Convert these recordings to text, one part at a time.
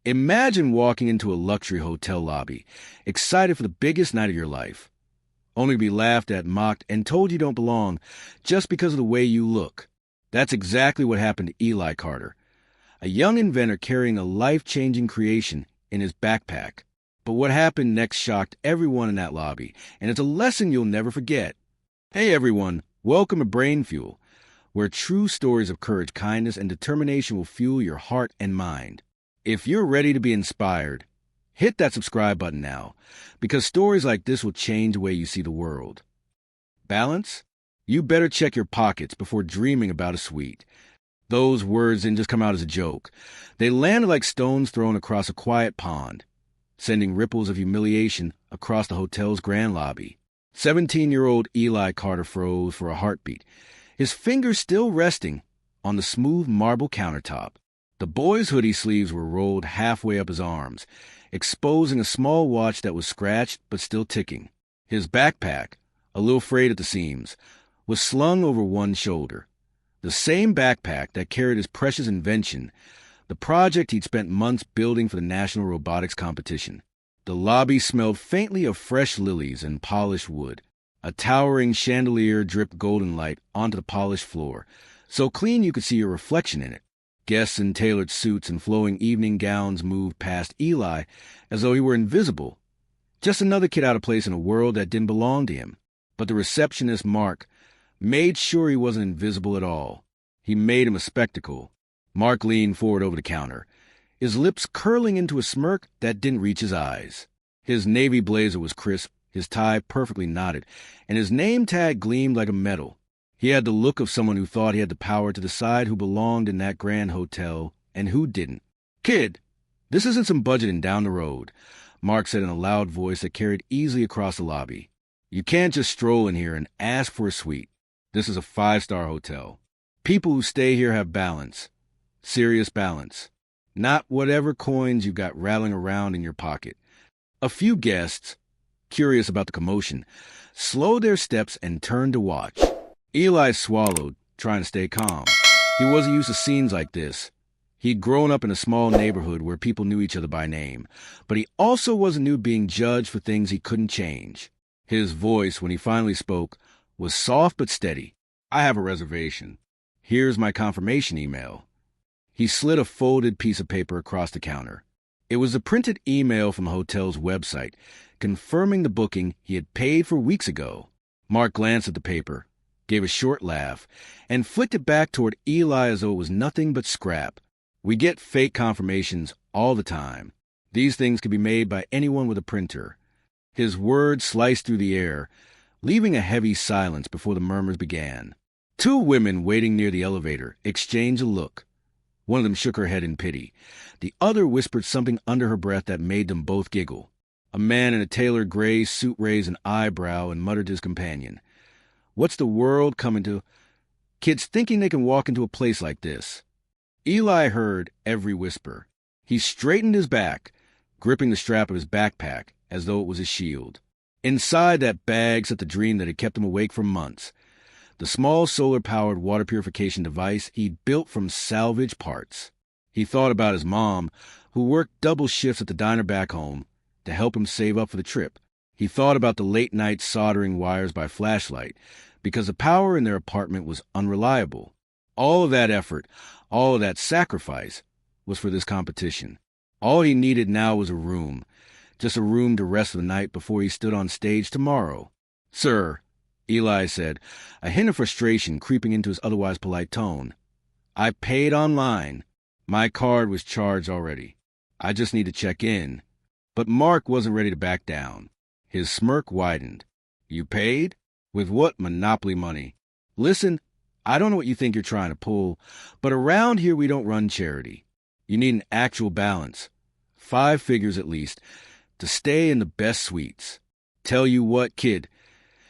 Imagine walking into a luxury hotel lobby, excited for the biggest night of your life, only to be laughed at, mocked, and told you don't belong just because of the way you look. That's exactly what happened to Eli Carter, a young inventor carrying a life-changing creation in his backpack. But what happened next shocked everyone in that lobby, and it's a lesson you'll never forget. Hey everyone, welcome to Brainfuel, where true stories of courage, kindness, and determination will fuel your heart and mind. If you're ready to be inspired, hit that subscribe button now, because stories like this will change the way you see the world. Balance? You better check your pockets before dreaming about a sweet. Those words didn't just come out as a joke. They landed like stones thrown across a quiet pond, sending ripples of humiliation across the hotel's grand lobby. 17-year-old Eli Carter froze for a heartbeat, his fingers still resting on the smooth marble countertop. The boy's hoodie sleeves were rolled halfway up his arms, exposing a small watch that was scratched but still ticking. His backpack, a little frayed at the seams, was slung over one shoulder. The same backpack that carried his precious invention, the project he'd spent months building for the National Robotics Competition. The lobby smelled faintly of fresh lilies and polished wood. A towering chandelier dripped golden light onto the polished floor, so clean you could see your reflection in it. Guests in tailored suits and flowing evening gowns moved past Eli as though he were invisible, just another kid out of place in a world that didn't belong to him. But the receptionist, Mark, made sure he wasn't invisible at all. He made him a spectacle. Mark leaned forward over the counter, his lips curling into a smirk that didn't reach his eyes. His navy blazer was crisp, his tie perfectly knotted, and his name tag gleamed like a medal. He had the look of someone who thought he had the power to decide who belonged in that grand hotel and who didn't. "Kid, this isn't some budgeting down the road," Mark said in a loud voice that carried easily across the lobby. "You can't just stroll in here and ask for a suite. This is a 5-star hotel. People who stay here have balance. Serious balance. Not whatever coins you've got rattling around in your pocket." A few guests, curious about the commotion, slowed their steps and turned to watch. Eli swallowed, trying to stay calm. He wasn't used to scenes like this. He'd grown up in a small neighborhood where people knew each other by name, but he also wasn't new to being judged for things he couldn't change. His voice, when he finally spoke, was soft but steady. "I have a reservation. Here's my confirmation email." He slid a folded piece of paper across the counter. It was a printed email from the hotel's website, confirming the booking he had paid for weeks ago. Mark glanced at the paper, gave a short laugh, and flicked it back toward Eli as though it was nothing but scrap. "We get fake confirmations all the time. These things can be made by anyone with a printer." His words sliced through the air, leaving a heavy silence before the murmurs began. Two women waiting near the elevator exchanged a look. One of them shook her head in pity. The other whispered something under her breath that made them both giggle. A man in a tailored gray suit raised an eyebrow and muttered to his companion, "What's the world coming to? Kids thinking they can walk into a place like this." Eli heard every whisper. He straightened his back, gripping the strap of his backpack as though it was his shield. Inside that bag sat the dream that had kept him awake for months. The small solar-powered water purification device he'd built from salvage parts. He thought about his mom, who worked double shifts at the diner back home to help him save up for the trip. He thought about the late-night soldering wires by flashlight, because the power in their apartment was unreliable. All of that effort, all of that sacrifice, was for this competition. All he needed now was a room, just a room to rest the night before he stood on stage tomorrow. "Sir," Eli said, a hint of frustration creeping into his otherwise polite tone, "I paid online. My card was charged already. I just need to check in." But Mark wasn't ready to back down. His smirk widened. "You paid? With what monopoly money? Listen, I don't know what you think you're trying to pull, but around here we don't run charity. You need an actual balance, 5 figures at least, to stay in the best suites. Tell you what, kid,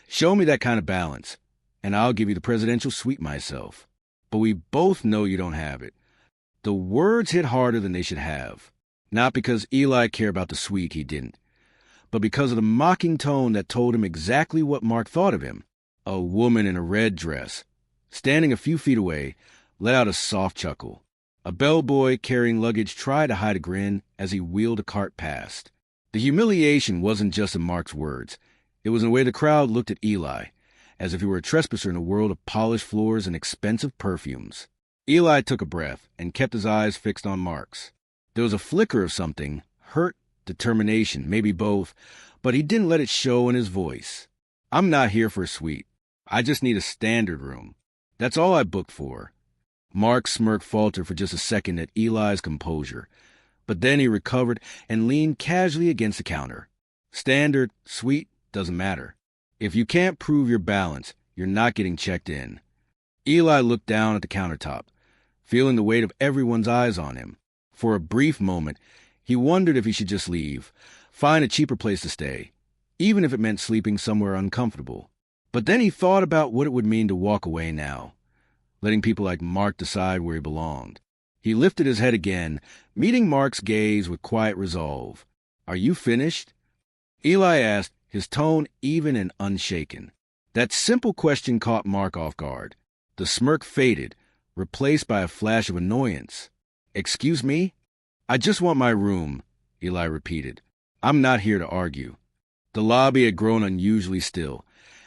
show me that kind of balance, and I'll give you the presidential suite myself. But we both know you don't have it." The words hit harder than they should have. Not because Eli cared about the suite, he didn't, but because of the mocking tone that told him exactly what Mark thought of him. A woman in a red dress, standing a few feet away, let out a soft chuckle. A bellboy carrying luggage tried to hide a grin as he wheeled a cart past. The humiliation wasn't just in Mark's words. It was in the way the crowd looked at Eli, as if he were a trespasser in a world of polished floors and expensive perfumes. Eli took a breath and kept his eyes fixed on Mark's. There was a flicker of something, hurt, determination, maybe both, but he didn't let it show in his voice. I'm not here for a suite. I just need a standard room. That's all I booked for. Mark's smirk faltered for just a second at Eli's composure, but then he recovered and leaned casually against the counter. Standard, suite, doesn't matter. If you can't prove your balance, you're not getting checked in. Eli looked down at the countertop, feeling the weight of everyone's eyes on him. For a brief moment, he wondered if he should just leave, find a cheaper place to stay, even if it meant sleeping somewhere uncomfortable. But then he thought about what it would mean to walk away now, letting people like Mark decide where he belonged. He lifted his head again, meeting Mark's gaze with quiet resolve. Are you finished? Eli asked, his tone even and unshaken. That simple question caught Mark off guard. The smirk faded, replaced by a flash of annoyance. Excuse me? I just want my room, Eli repeated. I'm not here to argue. The lobby had grown unusually still,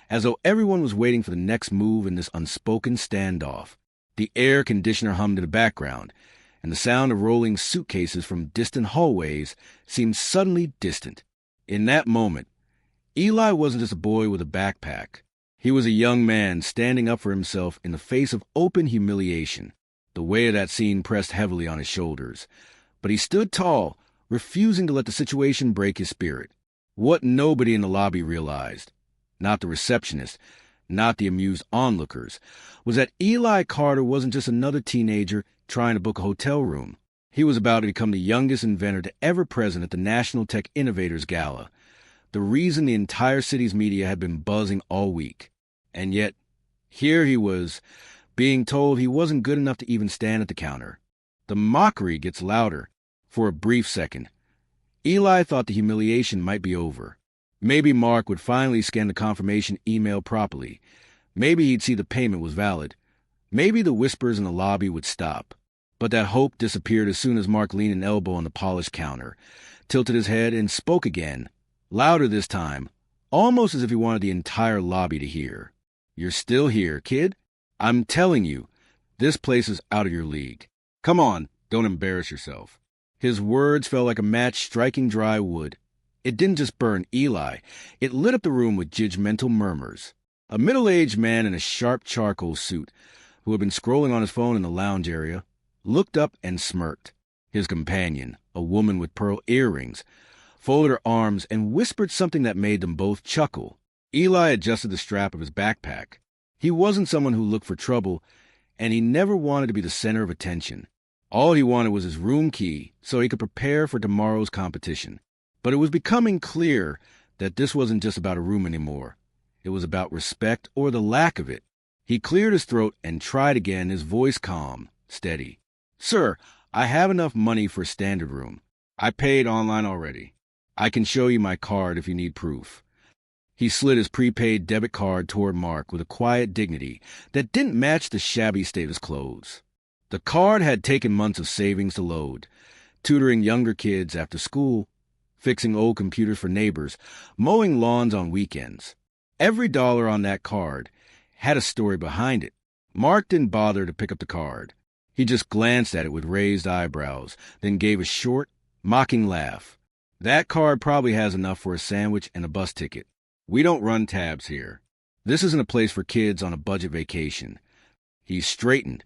as though everyone was waiting for the next move in this unspoken standoff. The air conditioner hummed in the background, and the sound of rolling suitcases from distant hallways seemed suddenly distant. In that moment, Eli wasn't just a boy with a backpack. He was a young man standing up for himself in the face of open humiliation. The weight of that scene pressed heavily on his shoulders, but he stood tall, refusing to let the situation break his spirit. What nobody in the lobby realized, not the receptionist, not the amused onlookers, was that Eli Carter wasn't just another teenager trying to book a hotel room. He was about to become the youngest inventor to ever present at the National Tech Innovators Gala, the reason the entire city's media had been buzzing all week. And yet, here he was, being told he wasn't good enough to even stand at the counter. The mockery gets louder. For a brief second, Eli thought the humiliation might be over. Maybe Mark would finally scan the confirmation email properly. Maybe he'd see the payment was valid. Maybe the whispers in the lobby would stop. But that hope disappeared as soon as Mark leaned an elbow on the polished counter, tilted his head, and spoke again, louder this time, almost as if he wanted the entire lobby to hear. You're still here, kid? I'm telling you, this place is out of your league. Come on, don't embarrass yourself. His words fell like a match striking dry wood. It didn't just burn Eli, it lit up the room with judgmental murmurs. A middle-aged man in a sharp charcoal suit, who had been scrolling on his phone in the lounge area, looked up and smirked. His companion, a woman with pearl earrings, folded her arms and whispered something that made them both chuckle. Eli adjusted the strap of his backpack. He wasn't someone who looked for trouble, and he never wanted to be the center of attention. All he wanted was his room key so he could prepare for tomorrow's competition. But it was becoming clear that this wasn't just about a room anymore. It was about respect or the lack of it. He cleared his throat and tried again, his voice calm, steady. Sir, I have enough money for a standard room. I paid online already. I can show you my card if you need proof. He slid his prepaid debit card toward Mark with a quiet dignity that didn't match the shabby state of his clothes. The card had taken months of savings to load, tutoring younger kids after school, fixing old computers for neighbors, mowing lawns on weekends. Every dollar on that card had a story behind it. Mark didn't bother to pick up the card. He just glanced at it with raised eyebrows, then gave a short, mocking laugh. That card probably has enough for a sandwich and a bus ticket. We don't run tabs here. This isn't a place for kids on a budget vacation. He straightened,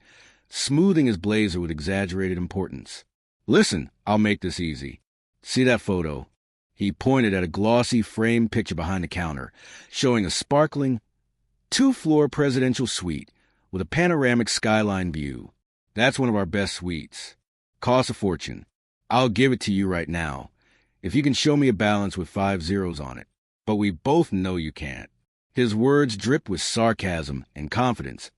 smoothing his blazer with exaggerated importance. Listen, I'll make this easy. See that photo? He pointed at a glossy framed picture behind the counter, showing a sparkling, two-floor presidential suite with a panoramic skyline view. That's one of our best suites. Costs a fortune. I'll give it to you right now, if you can show me a balance with 5 zeros on it. But we both know you can't. His words dripped with sarcasm and confidence,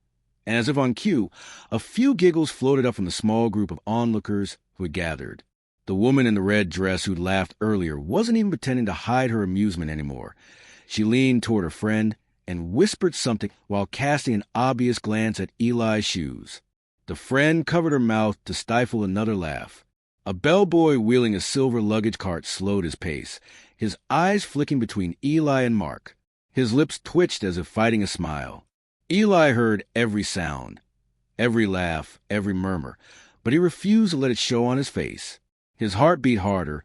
and as if on cue, a few giggles floated up from the small group of onlookers who had gathered. The woman in the red dress who'd laughed earlier wasn't even pretending to hide her amusement anymore. She leaned toward her friend and whispered something while casting an obvious glance at Eli's shoes. The friend covered her mouth to stifle another laugh. A bellboy wheeling a silver luggage cart slowed his pace, his eyes flicking between Eli and Mark. His lips twitched as if fighting a smile. Eli heard every sound, every laugh, every murmur, but he refused to let it show on his face. His heart beat harder,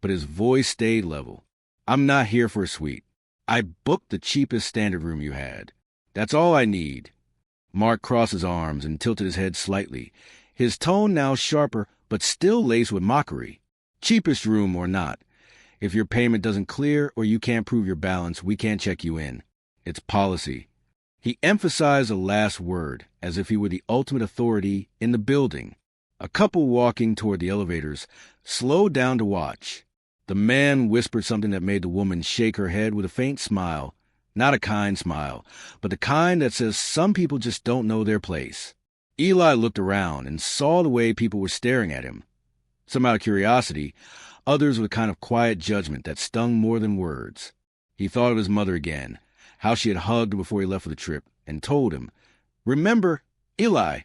but his voice stayed level. I'm not here for a suite. I booked the cheapest standard room you had. That's all I need. Mark crossed his arms and tilted his head slightly, his tone now sharper but still laced with mockery. Cheapest room or not, if your payment doesn't clear or you can't prove your balance, we can't check you in. It's policy. He emphasized the last word as if he were the ultimate authority in the building. A couple walking toward the elevators slowed down to watch. The man whispered something that made the woman shake her head with a faint smile. Not a kind smile, but the kind that says some people just don't know their place. Eli looked around and saw the way people were staring at him. Some out of curiosity, others with a kind of quiet judgment that stung more than words. He thought of his mother again, how she had hugged before he left for the trip, and told him, "Remember, Eli,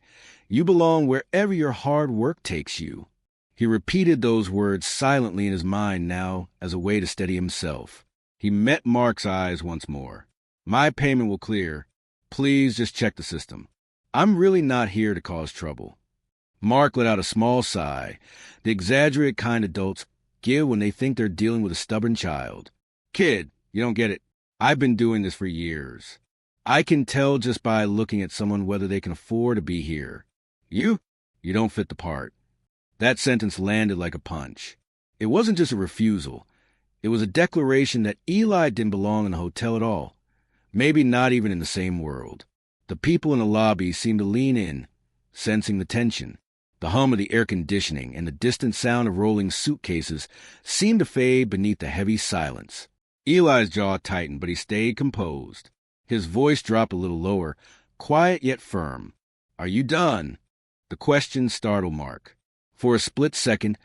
you belong wherever your hard work takes you." He repeated those words silently in his mind now as a way to steady himself. He met Mark's eyes once more. "My payment will clear. Please just check the system. I'm really not here to cause trouble." Mark let out a small sigh, the exaggerated kind adults give when they think they're dealing with a stubborn child. "Kid, you don't get it. I've been doing this for years. I can tell just by looking at someone whether they can afford to be here. You don't fit the part." That sentence landed like a punch. It wasn't just a refusal. It was a declaration that Eli didn't belong in the hotel at all, maybe not even in the same world. The people in the lobby seemed to lean in, sensing the tension. The hum of the air conditioning and the distant sound of rolling suitcases seemed to fade beneath the heavy silence. Eli's jaw tightened, but he stayed composed. His voice dropped a little lower, quiet yet firm. "Are you done?" The question startled Mark. For a split second,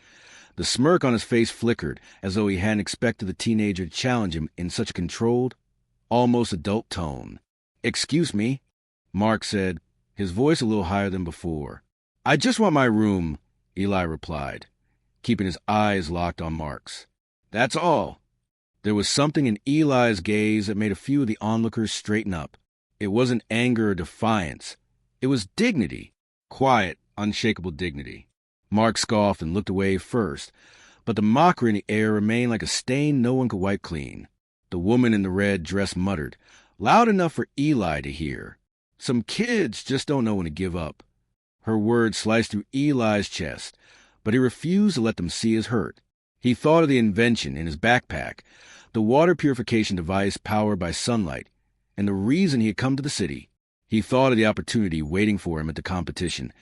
the smirk on his face flickered, as though he hadn't expected the teenager to challenge him in such a controlled, almost adult tone. "Excuse me," Mark said, his voice a little higher than before. "I just want my room," Eli replied, keeping his eyes locked on Mark's. "That's all." There was something in Eli's gaze that made a few of the onlookers straighten up. It wasn't anger or defiance. It was dignity. Quiet, unshakable dignity. Mark scoffed and looked away first, but the mockery in the air remained like a stain no one could wipe clean. The woman in the red dress muttered, loud enough for Eli to hear, "Some kids just don't know when to give up." Her words sliced through Eli's chest, but he refused to let them see his hurt. He thought of the invention in his backpack, the water purification device powered by sunlight, and the reason he had come to the city. He thought of the opportunity waiting for him at the competition,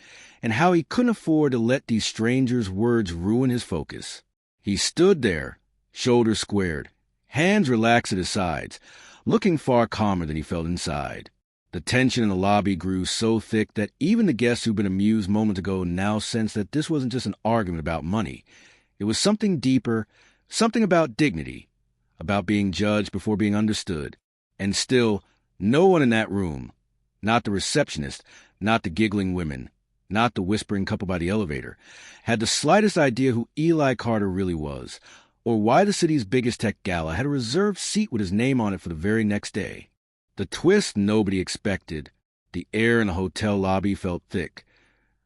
and how he couldn't afford to let these strangers' words ruin his focus. He stood there, shoulders squared, hands relaxed at his sides, looking far calmer than he felt inside. The tension in the lobby grew so thick that even the guests who'd been amused moments ago now sensed that this wasn't just an argument about money. It was something deeper, something about dignity, about being judged before being understood. And still, no one in that room, not the receptionist, not the giggling women, not the whispering couple by the elevator, had the slightest idea who Eli Carter really was, or why the city's biggest tech gala had a reserved seat with his name on it for the very next day. The twist nobody expected. The air in the hotel lobby felt thick,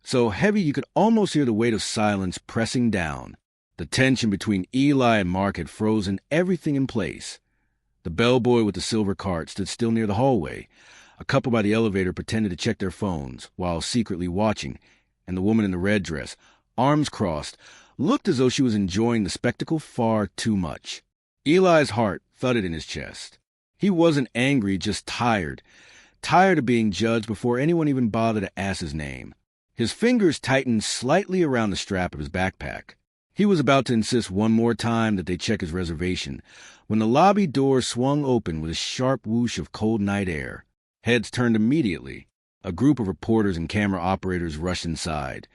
so heavy you could almost hear the weight of silence pressing down. The tension between Eli and Mark had frozen everything in place. The bellboy with the silver cart stood still near the hallway. A couple by the elevator pretended to check their phones while secretly watching, and the woman in the red dress, arms crossed, looked as though she was enjoying the spectacle far too much. Eli's heart thudded in his chest. He wasn't angry, just tired of being judged before anyone even bothered to ask his name. His fingers tightened slightly around the strap of his backpack. He was about to insist one more time that they check his reservation when the lobby door swung open with a sharp whoosh of cold night air. Heads turned immediately. A group of reporters and camera operators rushed inside,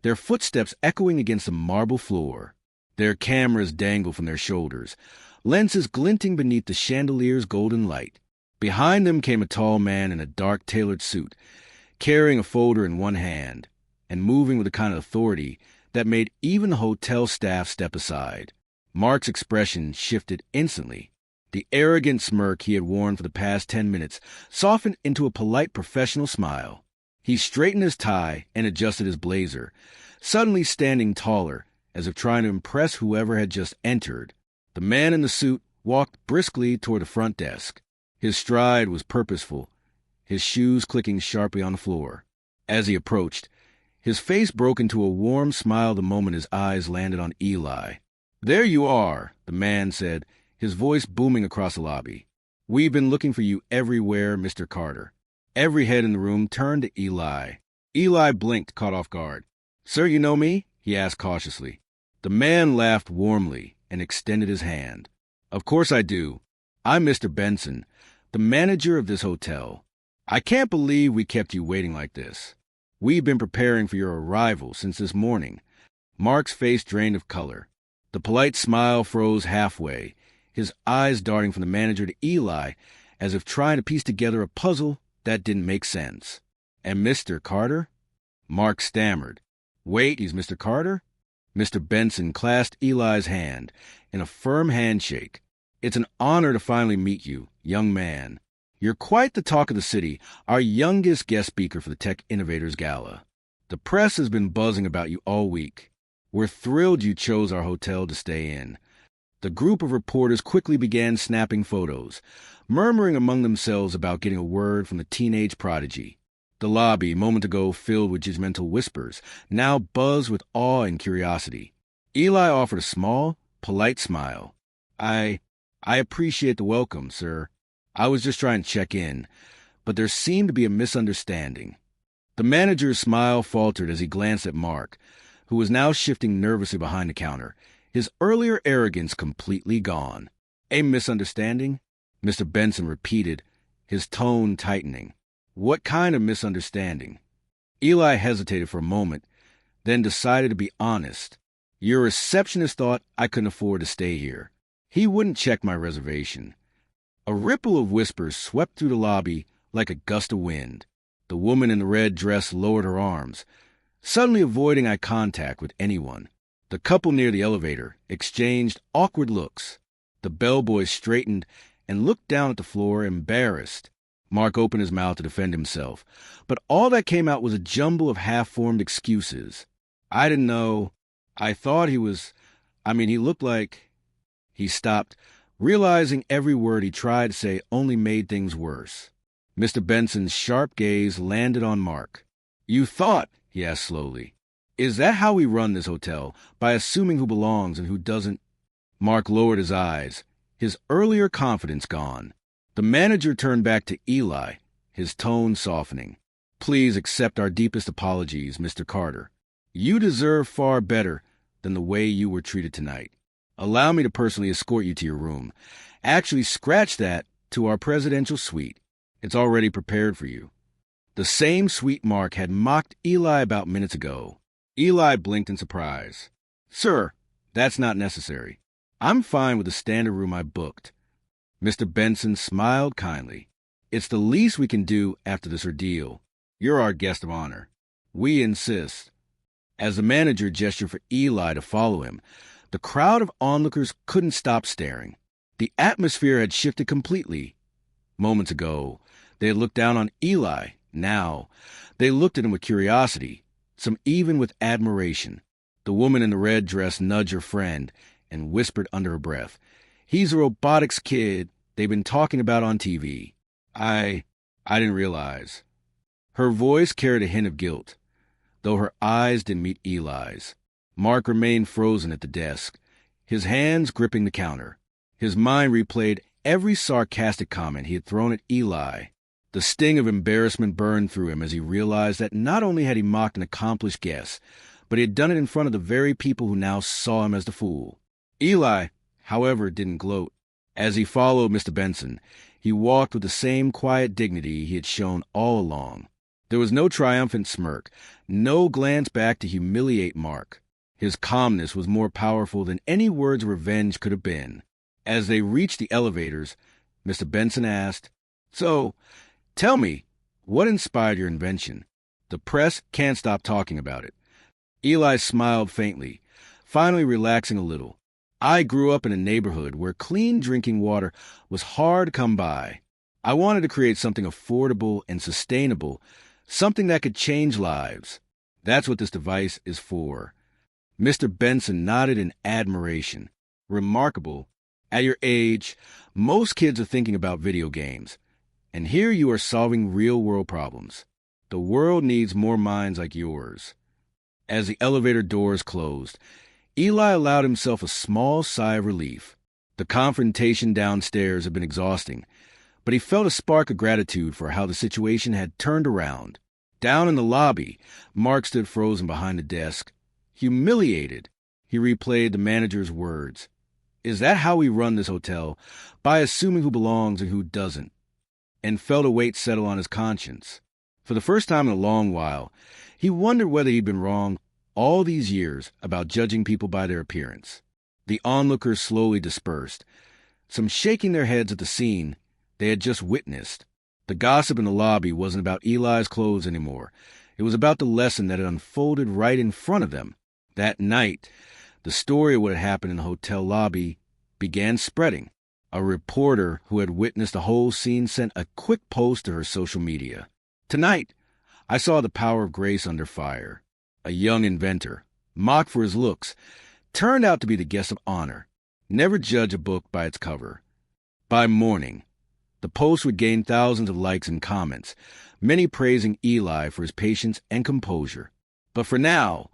their footsteps echoing against the marble floor. Their cameras dangled from their shoulders, lenses glinting beneath the chandelier's golden light. Behind them came a tall man in a dark tailored suit, carrying a folder in one hand. and moving with a kind of authority that made even the hotel staff step aside. Mark's expression shifted instantly. The arrogant smirk he had worn for the past 10 minutes softened into a polite professional smile. He straightened his tie and adjusted his blazer, suddenly standing taller, as if trying to impress whoever had just entered. The man in the suit walked briskly toward the front desk. His stride was purposeful, his shoes clicking sharply on the floor. As he approached, his face broke into a warm smile the moment his eyes landed on Eli. "There you are," the man said, his voice booming across the lobby. "We've been looking for you everywhere, Mr. Carter." Every head in the room turned to Eli. Eli blinked, caught off guard. "Sir, you know me?" he asked cautiously. The man laughed warmly and extended his hand. "Of course I do. I'm Mr. Benson, the manager of this hotel. I can't believe we kept you waiting like this. We've been preparing for your arrival since this morning." Mark's face drained of color. The polite smile froze halfway, his eyes darting from the manager to Eli, as if trying to piece together a puzzle that didn't make sense. "And Mr. Carter?" Mark stammered. "Wait, he's Mr. Carter?" Mr. Benson clasped Eli's hand in a firm handshake. "It's an honor to finally meet you, young man. You're quite the talk of the city, our youngest guest speaker for the Tech Innovators Gala. The press has been buzzing about you all week. We're thrilled you chose our hotel to stay in." The group of reporters quickly began snapping photos, murmuring among themselves about getting a word from the teenage prodigy. The lobby, a moment ago filled with judgmental whispers, now buzzed with awe and curiosity. Eli offered a small, polite smile. I appreciate the welcome, sir. I was just trying to check in, but there seemed to be a misunderstanding." The manager's smile faltered as he glanced at Mark, who was now shifting nervously behind the counter, his earlier arrogance completely gone. "A misunderstanding?" Mr. Benson repeated, his tone tightening. "What kind of misunderstanding?" Eli hesitated for a moment, then decided to be honest. "Your receptionist thought I couldn't afford to stay here. He wouldn't check my reservation." A ripple of whispers swept through the lobby like a gust of wind. The woman in the red dress lowered her arms, suddenly avoiding eye contact with anyone. The couple near the elevator exchanged awkward looks. The bellboy straightened and looked down at the floor, embarrassed. Mark opened his mouth to defend himself, but all that came out was a jumble of half-formed excuses. "I didn't know. I thought he looked like—" He stopped, realizing every word he tried to say only made things worse. Mr. Benson's sharp gaze landed on Mark. "You thought?" he asked slowly. "Is that how we run this hotel, by assuming who belongs and who doesn't?" Mark lowered his eyes, his earlier confidence gone. The manager turned back to Eli, his tone softening. "Please accept our deepest apologies, Mr. Carter. You deserve far better than the way you were treated tonight. Allow me to personally escort you to your room. Actually, scratch that, to our presidential suite. It's already prepared for you." The same suite Mark had mocked Eli about minutes ago. Eli blinked in surprise. "Sir, that's not necessary. I'm fine with the standard room I booked." Mr. Benson smiled kindly. "It's the least we can do after this ordeal. You're our guest of honor. We insist." As the manager gestured for Eli to follow him, the crowd of onlookers couldn't stop staring. The atmosphere had shifted completely. Moments ago, they had looked down on Eli. Now, they looked at him with curiosity, some even with admiration. The woman in the red dress nudged her friend and whispered under her breath, "He's a robotics kid they've been talking about on TV. I didn't realize." Her voice carried a hint of guilt, though her eyes didn't meet Eli's. Mark remained frozen at the desk, his hands gripping the counter. His mind replayed every sarcastic comment he had thrown at Eli. The sting of embarrassment burned through him as he realized that not only had he mocked an accomplished guest, but he had done it in front of the very people who now saw him as the fool. Eli, however, didn't gloat. As he followed Mr. Benson, he walked with the same quiet dignity he had shown all along. There was no triumphant smirk, no glance back to humiliate Mark. His calmness was more powerful than any words of revenge could have been. As they reached the elevators, Mr. Benson asked, "So, tell me, what inspired your invention?" The press can't stop talking about it. Eli smiled faintly, finally relaxing a little. I grew up in a neighborhood where clean drinking water was hard to come by. I wanted to create something affordable and sustainable, something that could change lives. That's what this device is for. Mr. Benson nodded in admiration. Remarkable. At your age, most kids are thinking about video games. And here you are solving real-world problems. The world needs more minds like yours. As the elevator doors closed, Eli allowed himself a small sigh of relief. The confrontation downstairs had been exhausting, but he felt a spark of gratitude for how the situation had turned around. Down in the lobby, Mark stood frozen behind the desk. Humiliated, he replayed the manager's words. Is that how we run this hotel? By assuming who belongs and who doesn't? And felt a weight settle on his conscience. For the first time in a long while, he wondered whether he'd been wrong all these years about judging people by their appearance. The onlookers slowly dispersed, some shaking their heads at the scene they had just witnessed. The gossip in the lobby wasn't about Eli's clothes anymore. It was about the lesson that had unfolded right in front of them. That night, the story of what had happened in the hotel lobby began spreading. A reporter who had witnessed the whole scene sent a quick post to her social media. Tonight, I saw the power of grace under fire. A young inventor, mocked for his looks, turned out to be the guest of honor. Never judge a book by its cover. By morning, the post would gain thousands of likes and comments, many praising Eli for his patience and composure. But for now,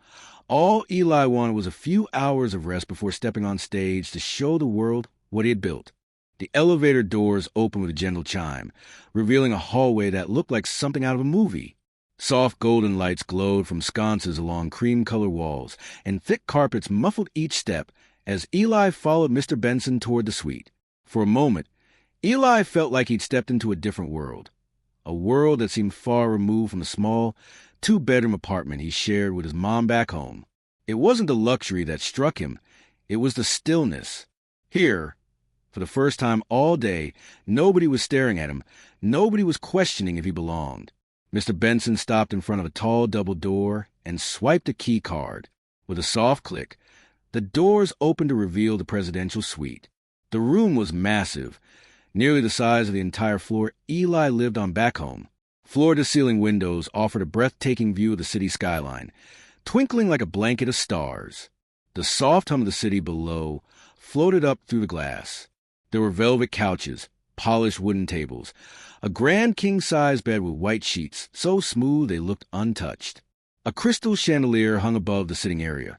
all Eli wanted was a few hours of rest before stepping on stage to show the world what he had built. The elevator doors opened with a gentle chime, revealing a hallway that looked like something out of a movie. Soft golden lights glowed from sconces along cream-colored walls, and thick carpets muffled each step as Eli followed Mr. Benson toward the suite. For a moment, Eli felt like he'd stepped into a different world, a world that seemed far removed from the small, two-bedroom apartment he shared with his mom back home. It wasn't the luxury that struck him, it was the stillness. Here, for the first time all day, nobody was staring at him, nobody was questioning if he belonged. Mr. Benson stopped in front of a tall double door and swiped a key card. With a soft click, the doors opened to reveal the presidential suite. The room was massive, nearly the size of the entire floor Eli lived on back home. Floor-to-ceiling windows offered a breathtaking view of the city skyline, twinkling like a blanket of stars. The soft hum of the city below floated up through the glass. There were velvet couches, polished wooden tables, a grand king-size bed with white sheets, so smooth they looked untouched. A crystal chandelier hung above the sitting area,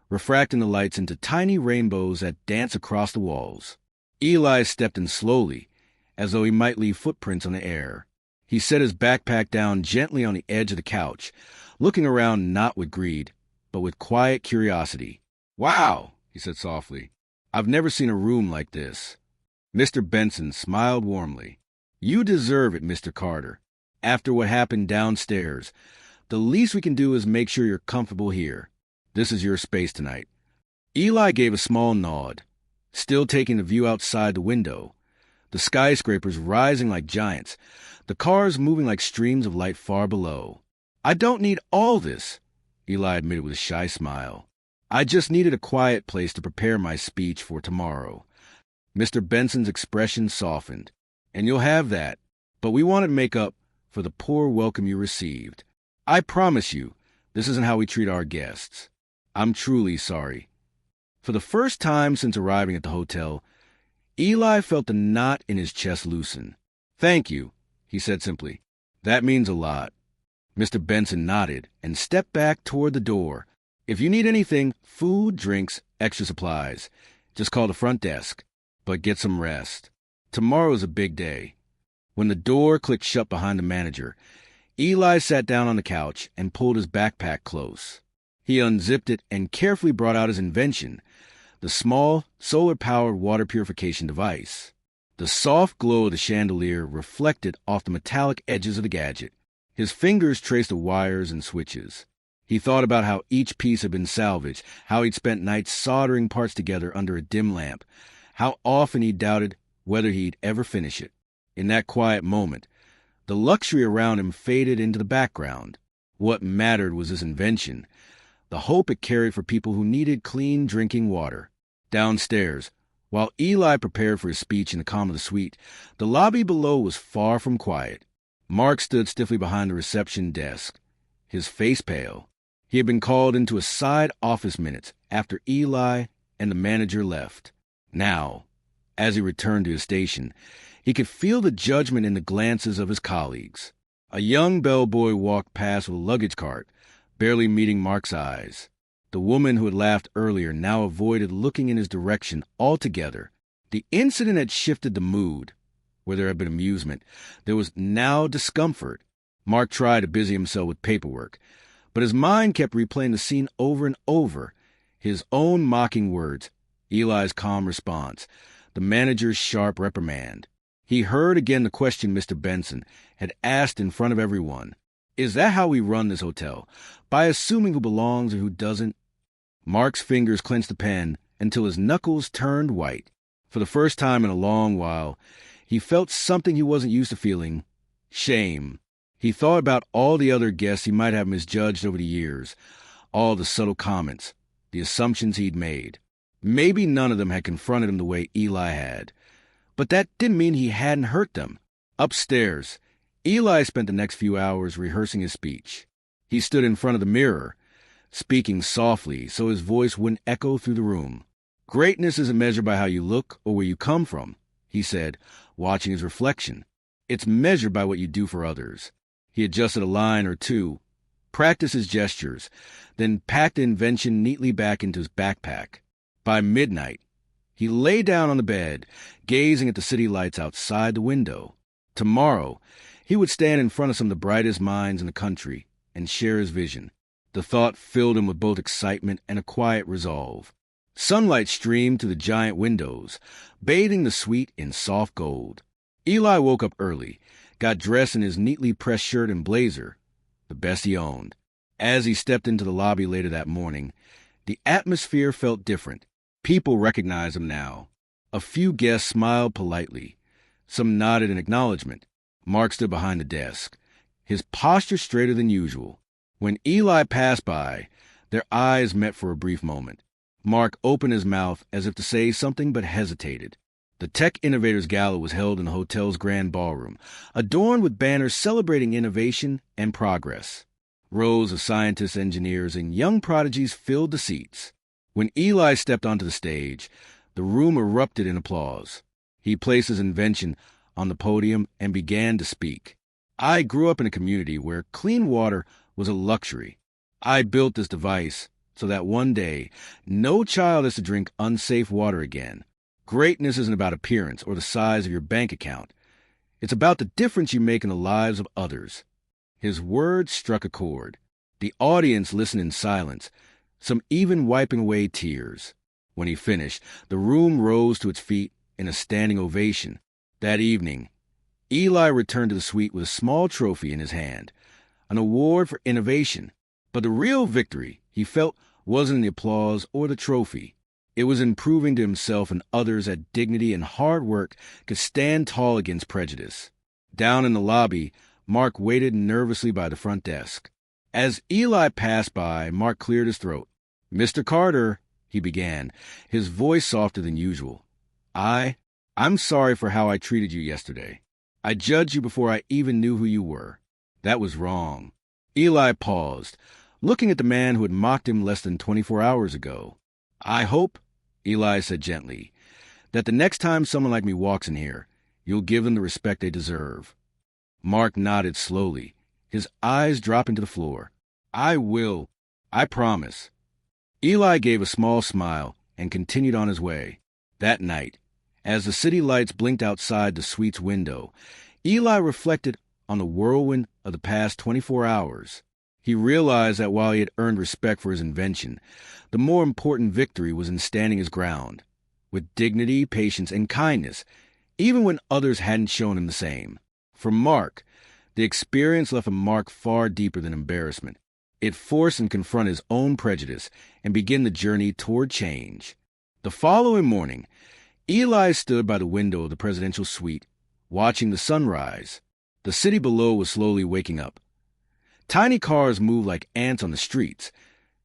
refracting the lights into tiny rainbows that danced across the walls. Eli stepped in slowly, as though he might leave footprints on the air. He set his backpack down gently on the edge of the couch, looking around not with greed, but with quiet curiosity. "Wow," he said softly. "I've never seen a room like this." Mr. Benson smiled warmly. "You deserve it, Mr. Carter. After what happened downstairs, the least we can do is make sure you're comfortable here. This is your space tonight." Eli gave a small nod, still taking the view outside the window. The skyscrapers rising like giants, the cars moving like streams of light far below. "I don't need all this," Eli admitted with a shy smile. "I just needed a quiet place to prepare my speech for tomorrow." Mr. Benson's expression softened. "And you'll have that, but we wanted to make up for the poor welcome you received. I promise you, this isn't how we treat our guests. I'm truly sorry." For the first time since arriving at the hotel, Eli felt the knot in his chest loosen. "Thank you," he said simply. "That means a lot." Mr. Benson nodded and stepped back toward the door. "If you need anything, food, drinks, extra supplies, just call the front desk. But get some rest. Tomorrow's a big day." When the door clicked shut behind the manager, Eli sat down on the couch and pulled his backpack close. He unzipped it and carefully brought out his invention, the small, solar-powered water purification device. The soft glow of the chandelier reflected off the metallic edges of the gadget. His fingers traced the wires and switches. He thought about how each piece had been salvaged, how he'd spent nights soldering parts together under a dim lamp, how often he doubted whether he'd ever finish it. In that quiet moment, the luxury around him faded into the background. What mattered was his invention, the hope it carried for people who needed clean drinking water. Downstairs, while Eli prepared for his speech in the calm of the suite, the lobby below was far from quiet. Mark stood stiffly behind the reception desk, his face pale. He had been called into a side office minutes after Eli and the manager left. Now, as he returned to his station, he could feel the judgment in the glances of his colleagues. A young bellboy walked past with a luggage cart, barely meeting Mark's eyes. The woman who had laughed earlier now avoided looking in his direction altogether. The incident had shifted the mood. Where there had been amusement, there was now discomfort. Mark tried to busy himself with paperwork, but his mind kept replaying the scene over and over. His own mocking words, Eli's calm response, the manager's sharp reprimand. He heard again the question Mr. Benson had asked in front of everyone. Is that how we run this hotel? By assuming who belongs and who doesn't? Mark's fingers clenched the pen until his knuckles turned white. For the first time in a long while, he felt something he wasn't used to feeling: shame. He thought about all the other guests he might have misjudged over the years, all the subtle comments, the assumptions he'd made. Maybe none of them had confronted him the way Eli had. But that didn't mean he hadn't hurt them. Upstairs, Eli spent the next few hours rehearsing his speech. He stood in front of the mirror, speaking softly so his voice wouldn't echo through the room. Greatness isn't measured by how you look or where you come from, he said, watching his reflection. It's measured by what you do for others. He adjusted a line or two, practiced his gestures, then packed the invention neatly back into his backpack. By midnight, he lay down on the bed, gazing at the city lights outside the window. Tomorrow, he would stand in front of some of the brightest minds in the country and share his vision. The thought filled him with both excitement and a quiet resolve. Sunlight streamed through the giant windows, bathing the suite in soft gold. Eli woke up early, got dressed in his neatly pressed shirt and blazer, the best he owned. As he stepped into the lobby later that morning, the atmosphere felt different. People recognized him now. A few guests smiled politely. Some nodded in acknowledgement. Mark stood behind the desk, his posture straighter than usual. When Eli passed by, their eyes met for a brief moment. Mark opened his mouth as if to say something but hesitated. The Tech Innovators Gala was held in the hotel's grand ballroom, adorned with banners celebrating innovation and progress. Rows of scientists, engineers, and young prodigies filled the seats. When Eli stepped onto the stage, the room erupted in applause. He placed his invention on the podium and began to speak. I grew up in a community where clean water was a luxury. I built this device so that one day no child has to drink unsafe water again. Greatness isn't about appearance or the size of your bank account. It's about the difference you make in the lives of others. His words struck a chord. The audience listened in silence, some even wiping away tears. When he finished, the room rose to its feet in a standing ovation. That evening, Eli returned to the suite with a small trophy in his hand, an award for innovation. But the real victory, he felt, wasn't in the applause or the trophy. It was in proving to himself and others that dignity and hard work could stand tall against prejudice. Down in the lobby, Mark waited nervously by the front desk. As Eli passed by, Mark cleared his throat. "Mr. Carter," he began, his voice softer than usual. I'm sorry for how I treated you yesterday. I judged you before I even knew who you were. That was wrong." Eli paused, looking at the man who had mocked him less than 24 hours ago. "I hope," Eli said gently, "that the next time someone like me walks in here, you'll give them the respect they deserve." Mark nodded slowly, his eyes dropping to the floor. "I will. I promise." Eli gave a small smile and continued on his way. That night, as the city lights blinked outside the suite's window, Eli reflected on the whirlwind of the past 24 hours. He realized that while he had earned respect for his invention, the more important victory was in standing his ground, with dignity, patience, and kindness, even when others hadn't shown him the same. For Mark, the experience left a mark far deeper than embarrassment. It forced him to confront his own prejudice and begin the journey toward change. The following morning, Eli stood by the window of the presidential suite, watching the sunrise. The city below was slowly waking up. Tiny cars moved like ants on the streets.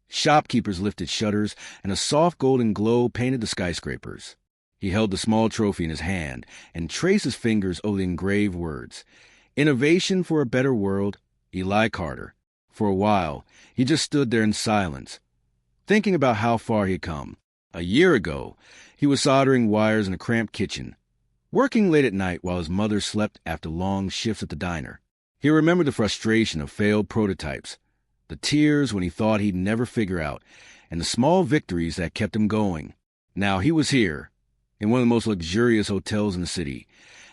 Shopkeepers lifted shutters, and a soft golden glow painted the skyscrapers. He held the small trophy in his hand and traced his fingers over the engraved words. Innovation for a better world, Eli Carter. For a while, he just stood there in silence, thinking about how far he had come. A year ago, he was soldering wires in a cramped kitchen, working late at night while his mother slept after long shifts at the diner. He remembered the frustration of failed prototypes, the tears when he thought he'd never figure out, and the small victories that kept him going. Now he was here, in one of the most luxurious hotels in the city,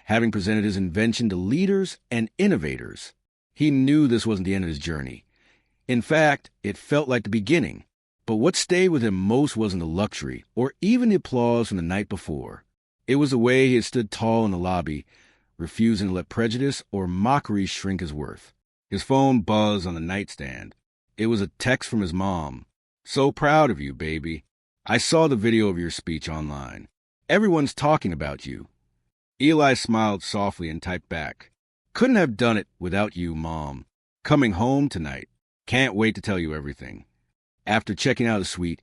having presented his invention to leaders and innovators. He knew this wasn't the end of his journey. In fact, it felt like the beginning. But what stayed with him most wasn't the luxury, or even the applause from the night before. It was the way he had stood tall in the lobby, refusing to let prejudice or mockery shrink his worth. His phone buzzed on the nightstand. It was a text from his mom. "So proud of you, baby. I saw the video of your speech online. Everyone's talking about you." Eli smiled softly and typed back, "Couldn't have done it without you, Mom. Coming home tonight. Can't wait to tell you everything." After checking out his suite,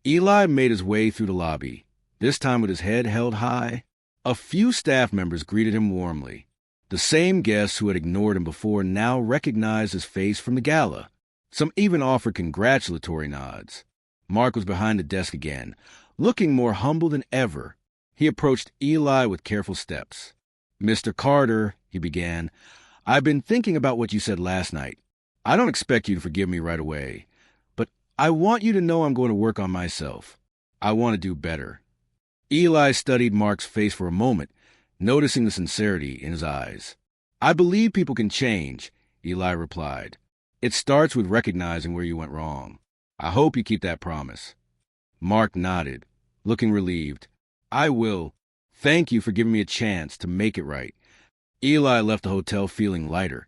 Eli made his way through the lobby, this time with his head held high. A few staff members greeted him warmly. The same guests who had ignored him before now recognized his face from the gala. Some even offered congratulatory nods. Mark was behind the desk again, looking more humble than ever. He approached Eli with careful steps. "Mr. Carter," he began, "I've been thinking about what you said last night. I don't expect you to forgive me right away, but I want you to know I'm going to work on myself. I want to do better." Eli studied Mark's face for a moment, noticing the sincerity in his eyes. "I believe people can change," Eli replied. "It starts with recognizing where you went wrong. I hope you keep that promise." Mark nodded, looking relieved. "I will. Thank you for giving me a chance to make it right." Eli left the hotel feeling lighter,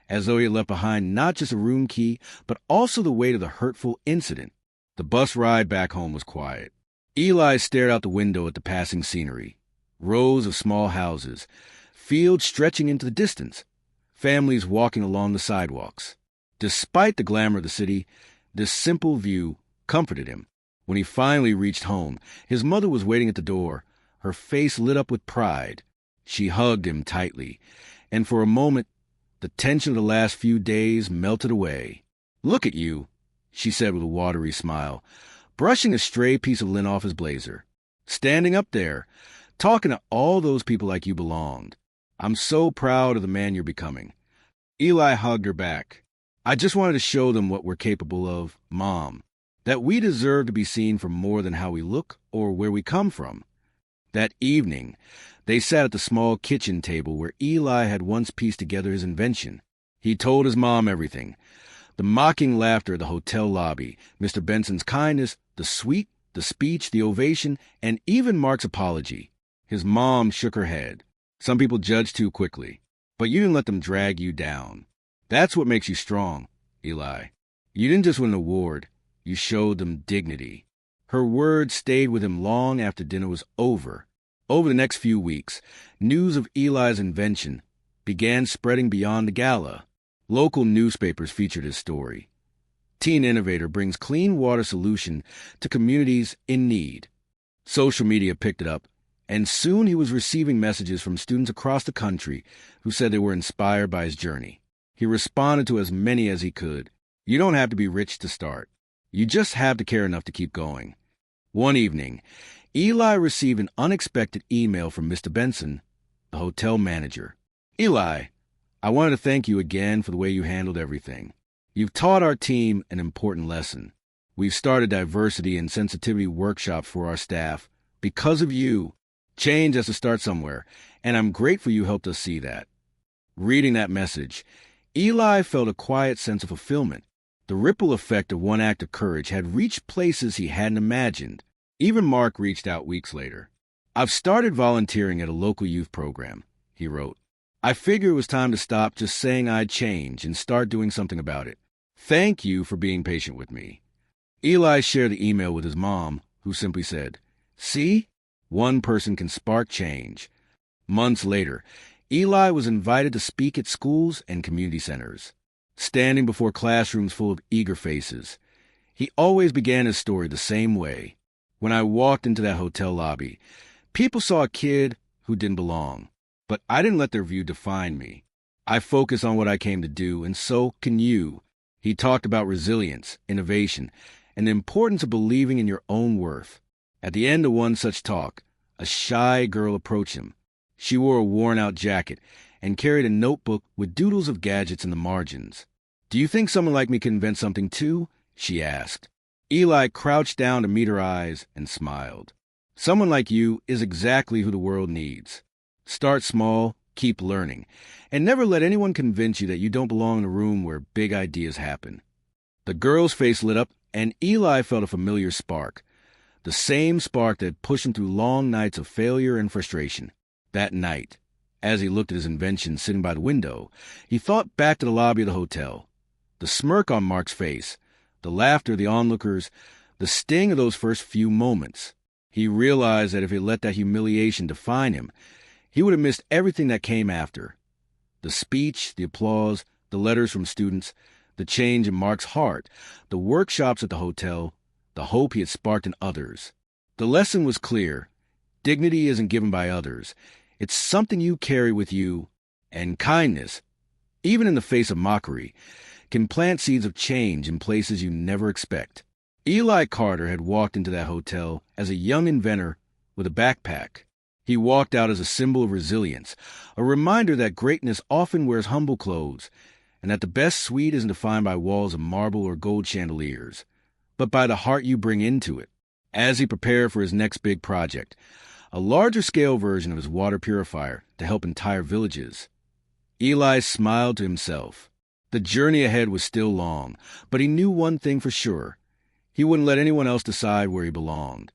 as though he had left behind not just a room key, but also the weight of the hurtful incident. The bus ride back home was quiet. Eli stared out the window at the passing scenery. Rows of small houses, fields stretching into the distance, families walking along the sidewalks. Despite the glamour of the city, this simple view comforted him. When he finally reached home, his mother was waiting at the door, her face lit up with pride. She hugged him tightly, and for a moment, the tension of the last few days melted away. "Look at you," she said with a watery smile, brushing a stray piece of lint off his blazer. "Standing up there, talking to all those people like you belonged. I'm so proud of the man you're becoming." Eli hugged her back. "I just wanted to show them what we're capable of, Mom, that we deserve to be seen for more than how we look or where we come from." That evening, they sat at the small kitchen table where Eli had once pieced together his invention. He told his mom everything. The mocking laughter at the hotel lobby, Mr. Benson's kindness, the suite, the speech, the ovation, and even Mark's apology. His mom shook her head. "Some people judge too quickly, but you didn't let them drag you down. That's what makes you strong, Eli. You didn't just win an award, you showed them dignity." Her words stayed with him long after dinner was over. Over the next few weeks, news of Eli's invention began spreading beyond the gala. Local newspapers featured his story. Teen innovator brings clean water solution to communities in need. Social media picked it up, and soon he was receiving messages from students across the country who said they were inspired by his journey. He responded to as many as he could. "You don't have to be rich to start. You just have to care enough to keep going." One evening, Eli received an unexpected email from Mr. Benson, the hotel manager. "Eli, I wanted to thank you again for the way you handled everything. You've taught our team an important lesson. We've started diversity and sensitivity workshops for our staff. Because of you, change has to start somewhere, and I'm grateful you helped us see that." Reading that message, Eli felt a quiet sense of fulfillment. The ripple effect of one act of courage had reached places he hadn't imagined. Even Mark reached out weeks later. "I've started volunteering at a local youth program," he wrote. "I figure it was time to stop just saying I'd change and start doing something about it. Thank you for being patient with me." Eli shared the email with his mom, who simply said, "See? One person can spark change." Months later, Eli was invited to speak at schools and community centers. standing before classrooms full of eager faces. He always began his story the same way. When I walked into that hotel lobby, people saw a kid who didn't belong. But I didn't let their view define me. I focused on what I came to do, and so can you. He talked about resilience, innovation, and the importance of believing in your own worth. At the end of one such talk, a shy girl approached him. She wore a worn-out jacket and carried a notebook with doodles of gadgets in the margins. "Do you think someone like me could invent something too?" she asked. Eli crouched down to meet her eyes and smiled. "Someone like you is exactly who the world needs. Start small, keep learning, and never let anyone convince you that you don't belong in a room where big ideas happen." The girl's face lit up, and Eli felt a familiar spark. The same spark that pushed him through long nights of failure and frustration. That night, as he looked at his invention sitting by the window, he thought back to the lobby of the hotel. The smirk on Mark's face, the laughter of the onlookers, the sting of those first few moments. He realized that if he let that humiliation define him, he would have missed everything that came after. The speech, the applause, the letters from students, the change in Mark's heart, the workshops at the hotel, the hope he had sparked in others. The lesson was clear. Dignity isn't given by others. It's something you carry with you, and kindness, even in the face of mockery, can plant seeds of change in places you never expect. Eli Carter had walked into that hotel as a young inventor with a backpack. He walked out as a symbol of resilience, a reminder that greatness often wears humble clothes, and that the best suite isn't defined by walls of marble or gold chandeliers, but by the heart you bring into it. As he prepared for his next big project, a larger-scale version of his water purifier to help entire villages, Eli smiled to himself. The journey ahead was still long, but he knew one thing for sure. He wouldn't let anyone else decide where he belonged.